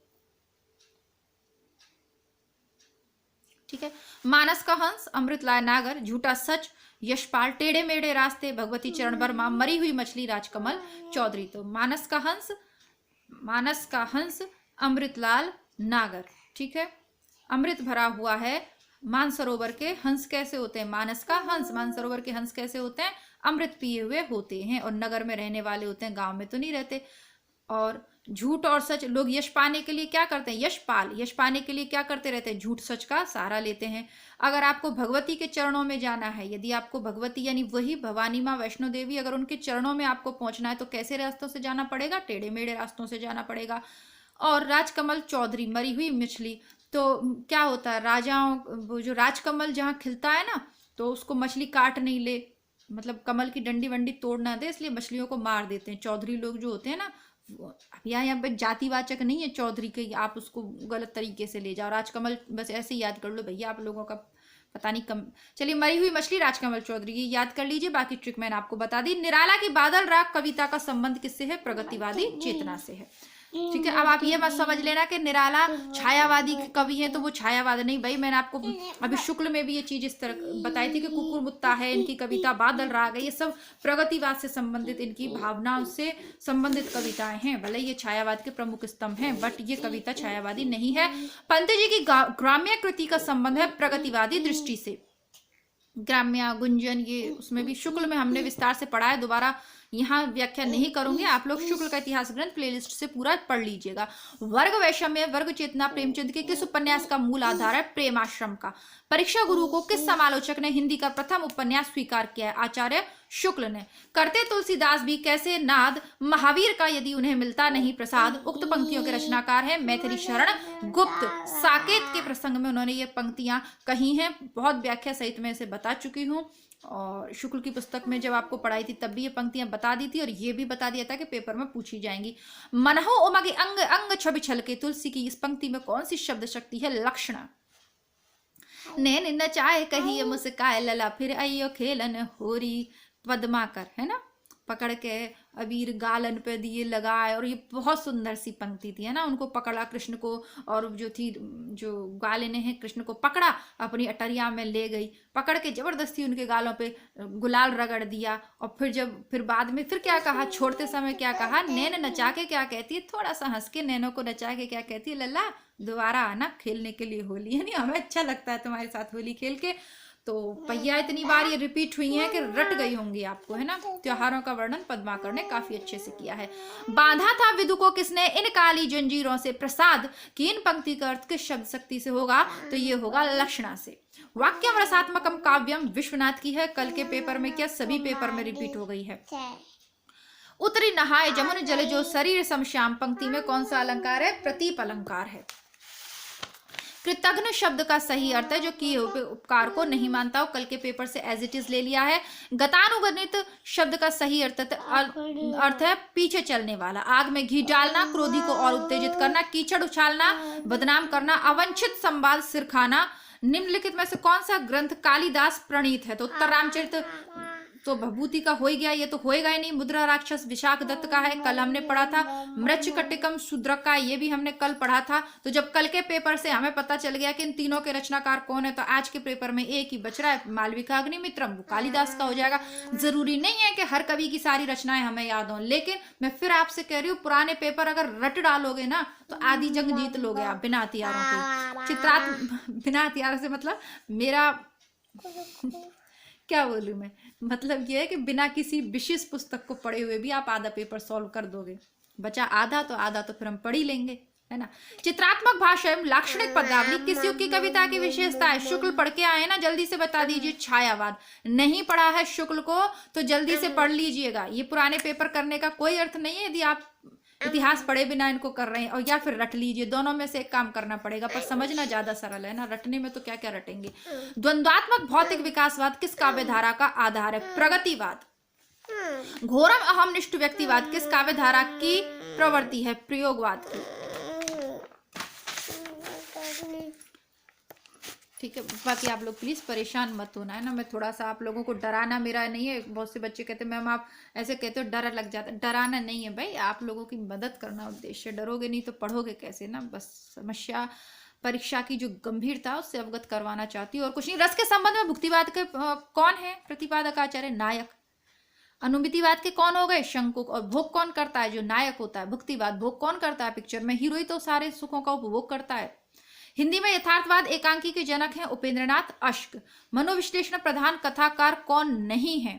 ठीक है, मानस का हंस अमृत लाय नागर, झूठा सच यशपाल, टेढ़े मेढ़े रास्ते भगवती चरण वर्मा, मरी हुई मछली राजकमल चौधरी। तो मानस का हंस अमृतलाल नागर। ठीक है, अमृत भरा हुआ है मानसरोवर के हंस कैसे होते हैं? मानस का हंस, मानसरोवर के हंस कैसे होते हैं? अमृत पिए हुए होते हैं और नगर में रहने वाले होते हैं, गांव में तो नहीं रहते। और झूठ और सच, लोग यश पाने के लिए क्या करते हैं? यश पाने के लिए क्या करते रहते हैं? झूठ सच का सहारा लेते हैं। अगर आपको भगवती के चरणों में जाना है, यदि आपको भगवती यानी वही भवानी माँ वैष्णो देवी, अगर उनके चरणों में आपको पहुंचना है तो कैसे रास्तों से जाना पड़ेगा? टेढ़े मेढ़े रास्तों से जाना पड़ेगा। और राजकमल चौधरी, मरी हुई मछली, तो क्या होता है, राजाओं, वो जो राजकमल जहाँ खिलता है ना, तो उसको मछली काट नहीं ले, मतलब कमल की डंडी वंडी तोड़ ना दे, इसलिए मछलियों को मार देते हैं। चौधरी लोग जो होते हैं ना, अब यहाँ पे जातिवाचक नहीं है चौधरी के, आप उसको गलत तरीके से ले जाओ। राजकमल बस ऐसे ही याद कर लो भैया, आप लोगों का पता नहीं कम। चलिए, मरी हुई मछली राजकमल चौधरी की याद कर लीजिए, बाकी ट्रिक मैंने आपको बता दी। निराला की बादल राग कविता का संबंध किससे है? प्रगतिवादी चेतना से है। ठीक है, अब आप ये मत समझ लेना कि निराला छायावादी कवि है तो वो छायावाद नहीं। भाई मैंने आपको अभी शुक्ल में भी ये चीज इस तरह बताई थी कि कुकुर मुत्ता है इनकी कविता, बादल राग है, ये सब प्रगतिवाद से संबंधित, इनकी भावनाओं से संबंधित कविताएं हैं। भले ये छायावाद के प्रमुख स्तंभ हैं, बट ये कविता छायावादी नहीं है। पंत जी की ग्राम्य कृति का संबंध है प्रगतिवादी दृष्टि से। ग्राम्य, गुंजन, ये उसमें भी शुक्ल में हमने विस्तार से पढ़ा है, दोबारा यहाँ व्याख्या नहीं करूंगी। आप लोग शुक्ल का इतिहास ग्रंथ प्लेलिस्ट से पूरा पढ़ लीजिएगा। वर्ग वैषम्य, वर्ग चेतना प्रेमचंद के किस उपन्यास का मूल आधार है? प्रेमाश्रम का। परीक्षा गुरु को किस समालोचक ने हिंदी का प्रथम उपन्यास स्वीकार किया है? आचार्य शुक्ल ने। करते तुलसीदास भी कैसे नाद महावीर का यदि उन्हें मिलता नहीं प्रसाद। उक्त पंक्तियों के रचनाकार है मैथिली शरण गुप्त। साकेत के प्रसंग में उन्होंने ये पंक्तियां कही हैं, बहुत व्याख्या सहित मैं इसे बता चुकी हूँ। और शुक्ल की पुस्तक में जब आपको पढ़ाई थी तब भी ये पंक्तियां बता दी थी, और ये भी बता दिया था कि पेपर में पूछी जाएंगी। मनहो उमगे अंग अंग छवि छलके, तुलसी की इस पंक्ति में कौन सी शब्द शक्ति है? लक्षणा। नैन नचाए कहिए मुस्काए लला, फिर आइयो खेलन होरी पद्माकर, है ना, पकड़ के अबीर गालन पे दिए लगाए। और ये बहुत सुंदर सी पंक्ति थी, है ना। उनको पकड़ा कृष्ण को, और जो गालिने हैं कृष्ण को पकड़ा, अपनी अटरिया में ले गई, पकड़ के जबरदस्ती उनके गालों पे गुलाल रगड़ दिया। और फिर बाद में फिर क्या कहा, छोड़ते समय क्या कहा? नैन नचा के क्या कहती है, थोड़ा सा हंस के नैनों को नचा के क्या कहती है? लल्ला दोबारा आना खेलने के लिए होली, है नहीं, हमें अच्छा लगता है तुम्हारे साथ होली खेल के। तो पहिया इतनी बार ये रिपीट हुई है कि रट गई होंगी आपको, है ना। त्योहारों का वर्णन पद्माकर ने काफी अच्छे से किया है। बांधा था विदु को किसने इन काली जंजीरों से प्रसाद, कि इन पंक्ति का अर्थ किस शब्द शक्ति से होगा? तो ये होगा लक्षणा से। वाक्यम रसात्मकम काव्यम विश्वनाथ की है, कल के पेपर में क्या सभी पेपर में रिपीट हो गई है। उतरी नहाए जमुन जल जो शरीर समश्याम, पंक्ति में कौन सा अलंकार है? प्रतीप अलंकार है। कृतघ्न शब्द का सही अर्थ है जो किए हुए उपकार को नहीं मानता हो, कल के पेपर से एज इट इज ले लिया है। गतानुगणित शब्द का सही अर्थ है पीछे चलने वाला। आग में घी डालना, क्रोधी को और उत्तेजित करना, कीचड़ उछालना, बदनाम करना, अवंचित संवाद सिर खाना। निम्नलिखित में से कौन सा ग्रंथ कालिदास प्रणीत है? तो उत्तर रामचरित तो भभूति का हो ही गया, ये तो होएगा ही नहीं। मुद्रा राक्षस विशाख दत्त का है, कल हमने पढ़ा था। मृच्छकटिकम शूद्रक का, ये भी हमने कल पढ़ा था। तो जब कल के पेपर से हमें पता चल गया कि इन तीनों के रचनाकार कौन है, तो आज के पेपर में एक ही बच रहा है, मालविका अग्निमित्रम, वो कालिदास का हो जाएगा। जरूरी नहीं है कि हर कवि की सारी रचनाएं हमें याद हो, लेकिन मैं फिर आपसे कह रही हूँ, पुराने पेपर अगर रट डालोगे ना तो आधी जंग जीत लोगे आप बिना हथियारों के। बिना हथियारों से मतलब मेरा क्या बोलूं मैं, मतलब ये है कि बिना किसी विशेष पुस्तक को पढ़े हुए भी आप आधा पेपर सॉल्व कर दोगे। बचा आधा तो फिर हम पढ़ ही लेंगे, है ना। चित्रात्मक भाषा एवं लाक्षणिक पदावली किस युग की कविता की विशेषता है? शुक्ल पढ़ के आए ना, जल्दी से बता दीजिए। छायावाद नहीं पढ़ा है शुक्ल को तो जल्दी से पढ़ लीजिएगा। ये पुराने पेपर करने का कोई अर्थ नहीं है यदि आप इतिहास पढ़े बिना इनको कर रहे हैं, और या फिर रट लीजिए। दोनों में से एक काम करना पड़ेगा, पर समझना ज्यादा सरल है ना, रटने में तो क्या क्या रटेंगे। द्वंद्वात्मक भौतिक विकासवाद किस काव्य धारा का आधार है? प्रगतिवाद। घोरम अहमनिष्ठ व्यक्तिवाद किस काव्य धारा की प्रवृत्ति है? प्रयोगवाद की। ठीक है, बाकी आप लोग प्लीज परेशान मत होना, है ना। मैं थोड़ा सा आप लोगों को डराना मेरा नहीं है। बहुत से बच्चे कहते हैं मैम आप ऐसे कहते हो डर लग जाता है। डराना नहीं है भाई, आप लोगों की मदद करना उद्देश्य। डरोगे नहीं तो पढ़ोगे कैसे ना। बस समस्या परीक्षा की जो गंभीरता उससे अवगत करवाना चाहती हूँ और कुछ नहीं। रस के संबंध में भुक्तिवाद के कौन है प्रतिपादक आचार्य? नायक। अनुभूतिवाद के कौन हो गए? शंकुक। और भोग कौन करता है? जो नायक होता है। भुक्तिवाद भोग कौन करता है? पिक्चर में हीरो ही तो सारे सुखों का उपभोग करता है। हिंदी में यथार्थवाद एकांकी के जनक हैं उपेंद्रनाथ अश्क। मनोविश्लेषण प्रधान कथाकार कौन नहीं है?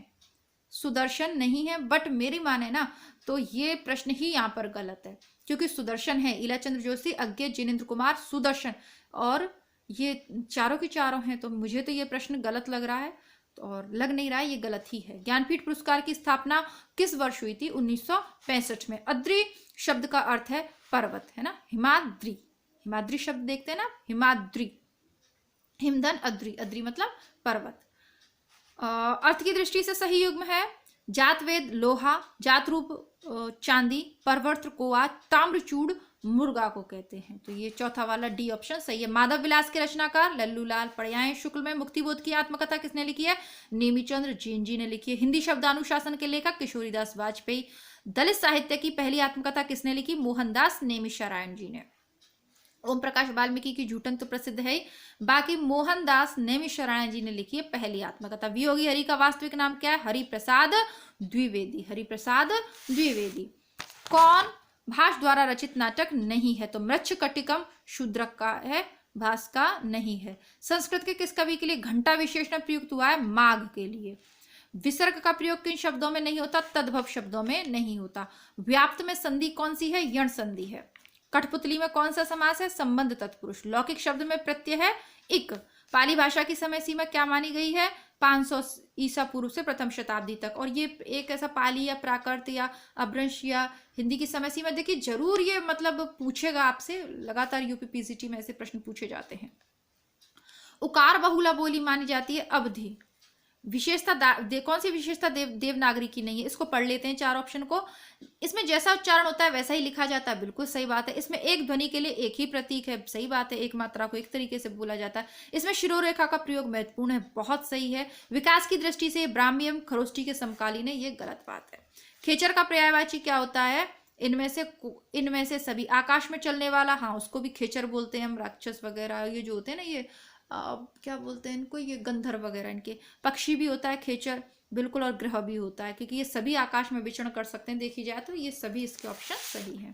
सुदर्शन नहीं है, बट मेरी माने ना तो ये प्रश्न ही यहाँ पर गलत है, क्योंकि सुदर्शन है इलाचंद्र जोशी, अज्ञे, जिनेंद्र कुमार, सुदर्शन, और ये चारों के चारों हैं। तो मुझे तो ये प्रश्न गलत लग रहा है, और लग नहीं रहा है, ये गलत ही है। ज्ञानपीठ पुरस्कार की स्थापना किस वर्ष हुई थी? 1965 में। अद्रि शब्द का अर्थ है पर्वत, है ना। हिमाद्री, हिमाद्री शब्द देखते हैं ना, हिमाद्री, हिमधन अद्री, अद्री मतलब पर्वत। अर्थ की दृष्टि से सही युग्म है जात वेद लोहा, जात रूप चांदी, परवर्त्र कोआ, ताम्रचूड़ मुर्गा को कहते हैं। तो ये चौथा वाला डी ऑप्शन सही है। माधव विलास के रचनाकार लल्लूलाल पर्याय शुक्ल में। मुक्तिबोध की आत्मकथा किसने लिखी है? नेमीचंद्र जैन जी ने लिखी है। हिंदी शब्दानुशासन के लेखक किशोरीदास वाजपेयी। दलित साहित्य की पहली आत्मकथा किसने लिखी? मोहनदास नेमिषारायण जी ने। ओम प्रकाश वाल्मीकि की झूठन तो प्रसिद्ध है, बाकी मोहनदास नेमिषारायण जी ने लिखी है पहली आत्मकथा। वियोगी हरि का वास्तविक नाम क्या है? हरिप्रसाद द्विवेदी, हरिप्रसाद द्विवेदी। कौन भास द्वारा रचित नाटक नहीं है? तो मृच्छकटिकम शूद्रक का है, भास का नहीं है। संस्कृत के किस कवि के लिए घंटा विशेषण प्रयुक्त हुआ है? माघ के लिए। विसर्ग का प्रयोग किन शब्दों में नहीं होता? तद्भव शब्दों में नहीं होता। व्याप्त में संधि कौन सी है? यण संधि है। कठपुतली में कौन सा समास है? संबंध तत्पुरुष। लौकिक शब्द में प्रत्यय है इक। पाली भाषा की समय सीमा क्या मानी गई है? 500 ईसा पूर्व से प्रथम शताब्दी तक। और ये एक ऐसा पाली या प्राकृत या अपभ्रंश या हिंदी की समय सीमा, देखिए जरूर ये मतलब पूछेगा आपसे, लगातार यूपी पीसीटी में ऐसे प्रश्न पूछे जाते हैं। उकार बहुला बोली मानी जाती है अवधि। विशेषता कौन सी विशेषता देवनागरी की नहीं है? इसको पढ़ लेते हैं चार ऑप्शन को। इसमें जैसा उच्चारण होता है वैसा ही लिखा जाता है, बिल्कुल सही बात है। इसमें एक ध्वनि के लिए एक ही प्रतीक है, सही बात है। एक मात्रा को एक तरीके से बोला जाता है। इसमें शिरोरेखा का प्रयोग महत्वपूर्ण है, बहुत सही है। विकास की दृष्टि से ब्राह्मी एवं खरोष्टी के समकालीन है, ये गलत बात है। खेचर का पर्यायवाची क्या होता है? इनमें से सभी। आकाश में चलने वाला, हाँ उसको भी खेचर बोलते हैं हम। राक्षस वगैरह ये जो होते हैं ना, ये क्या बोलते हैं इनको, ये गंधर्व वगैरह, इनके पक्षी भी होता है खेचर, बिल्कुल, और ग्रह भी होता है, क्योंकि ये सभी आकाश में विचरण कर सकते हैं। देखी जाए तो ये सभी इसके ऑप्शन सही हैं।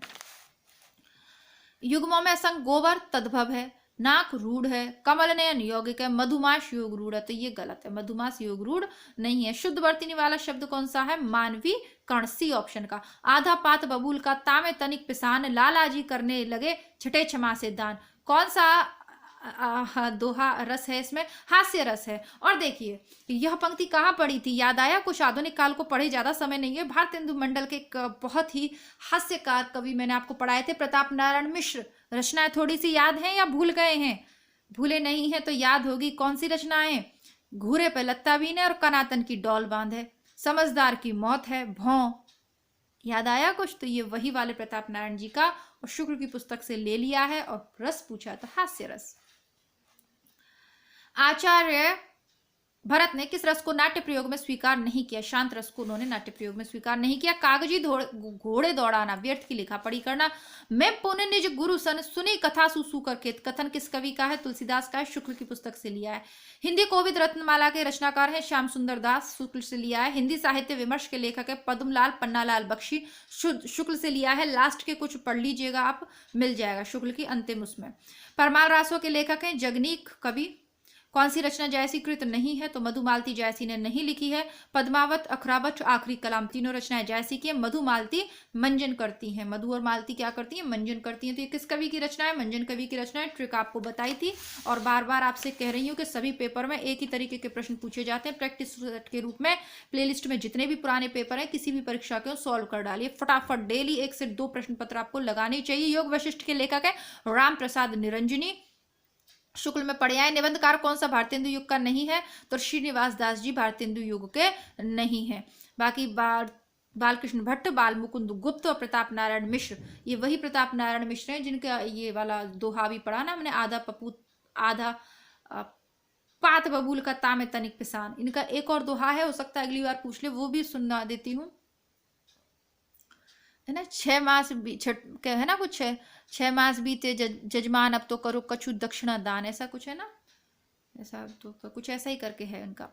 युग्मों में असंग गोवर तद्भव है, नाक रूढ़ है, कमल नयन यौगिक है, मधुमास योग रूढ़ है, तो ये गलत है। मधुमास योग रूढ़ नहीं है। शुद्ध वर्तनी वाला शब्द कौन सा है? मानवी कर्ण, सी ऑप्शन का। आधा पात बबूल का, तामे तनिक पिसान, लालाजी करने लगे छठे क्षमा से दान। कौन सा दोहा रस है? इसमें हास्य रस है। और देखिए यह पंक्ति कहाँ पढ़ी थी? याद आया? कुछ आधुनिक काल को पढ़े, ज्यादा समय नहीं है। भारतेंदु मंडल के एक बहुत ही हास्यकार कवि मैंने आपको पढ़ाए थे, प्रताप नारायण मिश्र। रचनाएं थोड़ी सी याद हैं या भूल गए हैं? भूले नहीं है तो याद होगी कौन सी रचनाएं? घूरे पे लत्ता बीने और कनातन की डौल बांधे, समझदार की मौत है भौं। याद आया कुछ? तो ये वही वाले प्रताप नारायण जी का और शुक्ल की पुस्तक से ले लिया है। और रस पूछा तो हास्य रस। आचार्य भरत ने किस रस को नाट्य प्रयोग में स्वीकार नहीं किया? शांत रस को उन्होंने नाट्य प्रयोग में स्वीकार नहीं किया। कागजी घोड़े दौड़ाना, व्यर्थ की लिखा पढ़ी करना, मैं पुण्य निज गुरु सन सुनी कथा सुसु करके, कथन किस कवि का है? तुलसीदास का है, शुक्ल की पुस्तक से लिया है। हिंदी कोविद रत्नमाला के रचनाकार हैं श्याम सुंदर दास, शुक्ल से लिया है। हिंदी साहित्य विमर्श के लेखक है पद्मलाल पन्नालाल बख्शी, शुक्ल से लिया है। लास्ट के कुछ पढ़ लीजिएगा आप, मिल जाएगा शुक्ल की अंतिम उसमें। परमाल रासों के लेखक हैं जगनीक कवि। कौन सी रचना जायसी कृत नहीं है? तो मधुमालती जायसी ने नहीं लिखी है। पद्मावत, अखरावत, आखिरी कलाम तीनों रचनाएं जायसी की है। मधुमालती मंजन करती हैं, मधु और मालती क्या करती हैं? मंजन करती हैं। तो ये किस कवि की रचना है? मंजन कवि की रचना है। ट्रिक आपको बताई थी और बार बार आपसे कह रही हूँ कि सभी पेपर में एक ही तरीके के प्रश्न पूछे जाते हैं। प्रैक्टिस के रूप में प्लेलिस्ट में जितने भी पुराने पेपर हैं किसी भी परीक्षा के सॉल्व कर डालिए फटाफट। डेली 1 से 2 प्रश्न पत्र आपको लगाने चाहिए। योग वशिष्ठ के लेखक है राम प्रसाद निरंजनी, शुक्ल में पढ़े आए। निबंधकार कौन सा भारतेंदु युग का नहीं है? तो श्रीनिवास दास जी भारतेंदु युग के नहीं है। बाकी बालकृष्ण भट्ट, बाल मुकुंद गुप्त और प्रताप नारायण मिश्र, ये वही प्रताप नारायण मिश्र हैं जिनका ये वाला दोहा भी पढ़ा ना हमने, आधा पपूत आधा पात बबूल का तामे तनिक पिसान। इनका एक और दोहा है, हो सकता है अगली बार पूछ ले, वो भी सुनना देती हूँ, है ना। 6 मास है ना कुछ है, 6 मास बीते जजमान अब तो करो कछु दक्षिणा दान, ऐसा कुछ है ना, ऐसा तो कुछ ऐसा ही करके है उनका।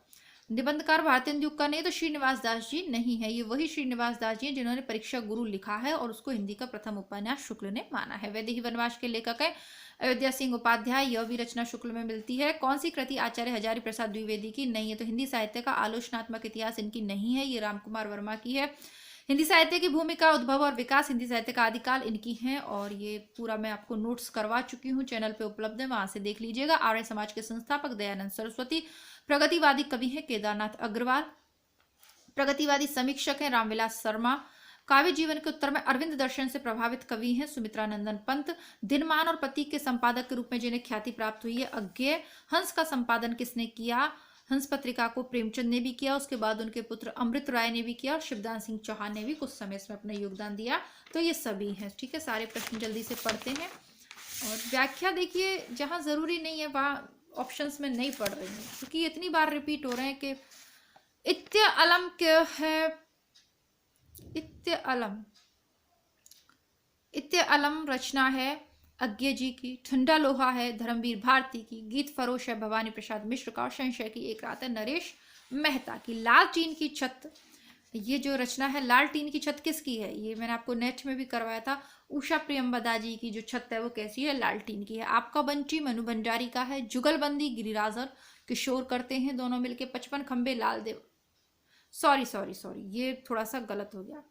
निबंधकार भारतेंदु युग का नहीं तो श्रीनिवास दास जी नहीं है। ये वही श्रीनिवास दास जी हैं जिन्होंने परीक्षा गुरु लिखा है और उसको हिंदी का प्रथम उपन्यास शुक्ल ने माना है। वैदेही वनवास के लेखक है अयोध्या सिंह उपाध्याय, यह भी रचना शुक्ल में मिलती है। कौन सी कृति आचार्य हजारी प्रसाद द्विवेदी की नहीं है? तो हिंदी साहित्य का आलोचनात्मक इतिहास इनकी नहीं है, ये रामकुमार वर्मा की है। हिंदी साहित्य की भूमिका, उद्भव और विकास, हिंदी साहित्य का आदिकाल इनकी है। और ये पूरा मैं आपको नोट्स करवा चुकी हूँ, चैनल पे उपलब्ध है, वहां से देख लीजिएगा। आर्य समाज के संस्थापक दयानंद सरस्वती। प्रगतिवादी कवि है केदारनाथ अग्रवाल। प्रगतिवादी समीक्षक है रामविलास शर्मा। काव्य जीवन के उत्तर में अरविंद दर्शन से प्रभावित कवि हैं सुमित्रा नंदन पंत। दिनमान और प्रतीक के संपादक के रूप में जिन्हें ख्याति प्राप्त हुई है अज्ञेय। हंस का संपादन किसने किया? हंस पत्रिका को प्रेमचंद ने भी किया, उसके बाद उनके पुत्र अमृत राय ने भी किया और शिवदान सिंह चौहान ने भी कुछ समय इसमें अपना योगदान दिया। तो ये सभी हैं, ठीक है। सारे प्रश्न जल्दी से पढ़ते हैं और व्याख्या देखिए, जहां जरूरी नहीं है वहां ऑप्शंस में नहीं पढ़ रही हूँ क्योंकि इतनी बार रिपीट हो रहे हैं कि इत्य अलम क्या है? इत्य अलम रचना है अज्ञे जी की। ठंडा लोहा है धर्मवीर भारती की। गीत फरोश है भवानी प्रसाद मिश्र का। और संशय की एक रात है नरेश मेहता की। लाल टीन की छत, ये जो रचना है लाल टीन की छत किसकी है? ये मैंने आपको नेट में भी करवाया था। उषा प्रियंवदा जी की जो छत है वो कैसी है? लाल टीन की है। आपका बंटी मनु भंडारी का है। जुगलबंदी गिरिराज और किशोर करते हैं दोनों मिलके। 55 खंबे लाल देव, सॉरी ये थोड़ा सा गलत हो गया।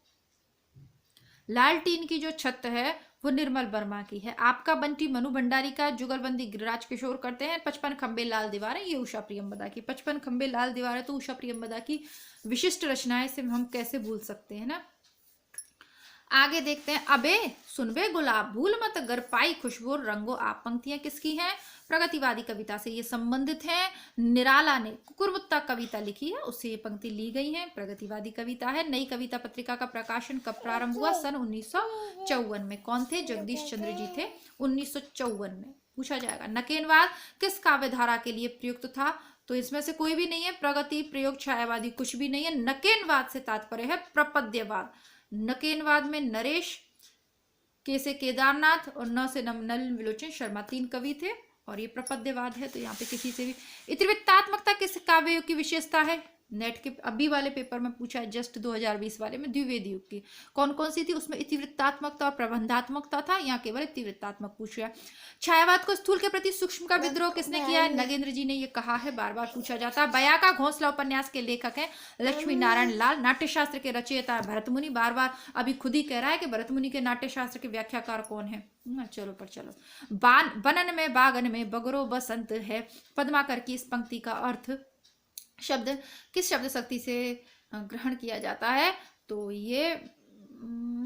लाल टीन की जो छत है वो निर्मल वर्मा की है। आपका बंटी मनु भंडारी का। जुगलबंदी गिरिराज किशोर करते हैं। 55 खंबे लाल दीवार है, ये उषा प्रियंवदा की। 55 खंबे लाल दीवार है तो उषा प्रियंवदा की विशिष्ट रचनाएं से हम कैसे भूल सकते हैं ना। आगे देखते हैं। अबे सुनबे गुलाब भूल मत गर पाई खुशबू रंगो आप, पंक्तियां किसकी हैं? प्रगतिवादी कविता से ये संबंधित है। निराला ने कुकुरमुत्ता कविता लिखी है, उससे ये पंक्ति ली गई है, प्रगतिवादी कविता है। नई कविता पत्रिका का प्रकाशन कब प्रारंभ हुआ? सन 1954 में। कौन थे? जगदीश चंद्र जी थे 1954 में। पूछा जाएगा नकेनवाद किस काव्य धारा के लिए प्रयुक्त था? तो इसमें से कोई भी नहीं है। प्रगति, प्रयोग, छायावादी कुछ भी नहीं है। नकेनवाद से तात्पर्य है प्रपद्यवाद। नकेनवाद में नरेश, के से केदारनाथ और न से नलिन विलोचन शर्मा 3 कवि थे और ये प्रपद्यवाद है। तो यहाँ पे किसी से भी इतिवृत्तात्मकता किस काव्य युग की विशेषता है? नेट के अभी वाले पेपर में पूछा है, जस्ट 2020 वाले में, द्विवेदी युग की। कौन कौन सी थी? उसमें इतिवृत्तात्मकता और प्रबंधात्मकता था, यहाँ केवल इतिवृत्तात्मक पूछ रहा है। छायावाद को स्थूल के प्रति सूक्ष्म का विद्रोह किसने किया है? नगेंद्र जी ने ये कहा है, बार बार पूछा जाता है। बया का घोंसला उपन्यास के लेखक हैं लक्ष्मी नारायण लाल। नाट्यशास्त्र के रचयिता भरतमुनि, बार बार अभी खुद ही कह रहा है कि भरतमुनि के नाट्यशास्त्र के व्याख्याकार कौन है। चलो पर चलो। बनन में बागन में बगरो बसंत है। पद्माकर की इस पंक्ति का अर्थ शब्द किस शब्द शक्ति से ग्रहण किया जाता है? तो ये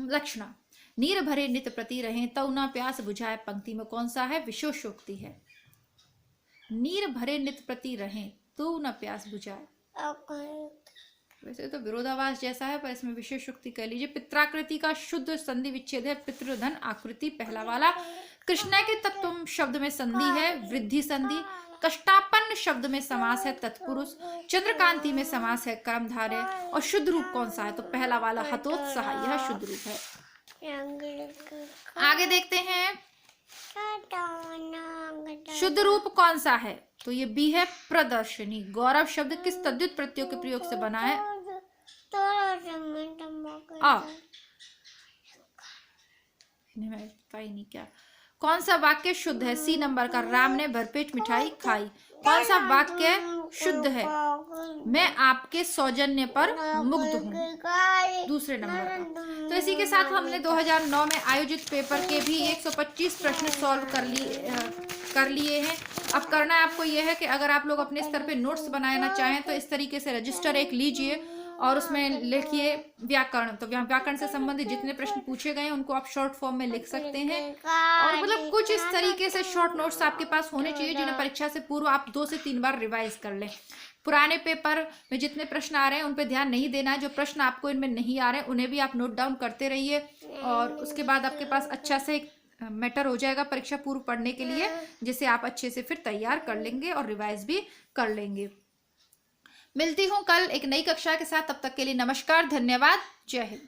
लक्षणा। नीर भरे नित प्रति रहे तौ न प्यास बुझाए, पंक्ति में कौन सा है? विशोषोक्ति है। नीर भरे नित प्रति रहें, तू न प्यास बुझाए। वैसे तो विरोधाभास जैसा है, पर इसमें विशेष उक्ति कह लीजिए। पित्राकृति का शुद्ध संधि विच्छेद है पितृधन आकृति, पहला वाला। कृष्णा के तत्व शब्द में संधि है वृद्धि संधि। कष्टापन्न शब्द में समास है तत्पुरुष। चंद्रकांति में समास है कर्मधारय। और शुद्ध रूप कौन सा है, तो पहला वाला हतोत्साह, यह शुद्ध रूप है। आगे देखते हैं शुद्ध रूप कौन सा है, तो ये बी है प्रदर्शनी। गौरव शब्द किस तद्धित प्रत्ययों के प्रयोग से बना है, नहीं क्या। कौन सा वाक्य शुद्ध है, सी नंबर का। राम ने भरपेट मिठाई खाई। कौन सा वाक्य शुद्ध है, मैं आपके सौजन्य पर मुग्ध हूँ, दूसरे नंबर का। तो इसी के साथ हमने 2009 में आयोजित पेपर के भी 125 प्रश्न सॉल्व कर लिए हैं। अब करना आपको यह है कि अगर आप लोग अपने स्तर पे नोट्स बनाना चाहें तो इस तरीके से रजिस्टर एक लीजिए और उसमें लिखिए व्याकरण। तो व्याकरण से संबंधित जितने प्रश्न पूछे गए हैं उनको आप शॉर्ट फॉर्म में लिख सकते हैं। और मतलब कुछ इस तरीके से शॉर्ट नोट्स आपके पास होने चाहिए जिन्हें परीक्षा से पूर्व आप 2 से 3 बार रिवाइज कर लें। पुराने पेपर में जितने प्रश्न आ रहे हैं उन पे ध्यान नहीं देना है। जो प्रश्न आपको इनमें नहीं आ रहे हैं उन्हें भी आप नोट डाउन करते रहिए, और उसके बाद आपके पास अच्छा से मैटर हो जाएगा परीक्षा पूर्व पढ़ने के लिए, जिसे आप अच्छे से फिर तैयार कर लेंगे और रिवाइज भी कर लेंगे। मिलती हूँ कल एक नई कक्षा के साथ, तब तक के लिए नमस्कार, धन्यवाद, जय हिंद।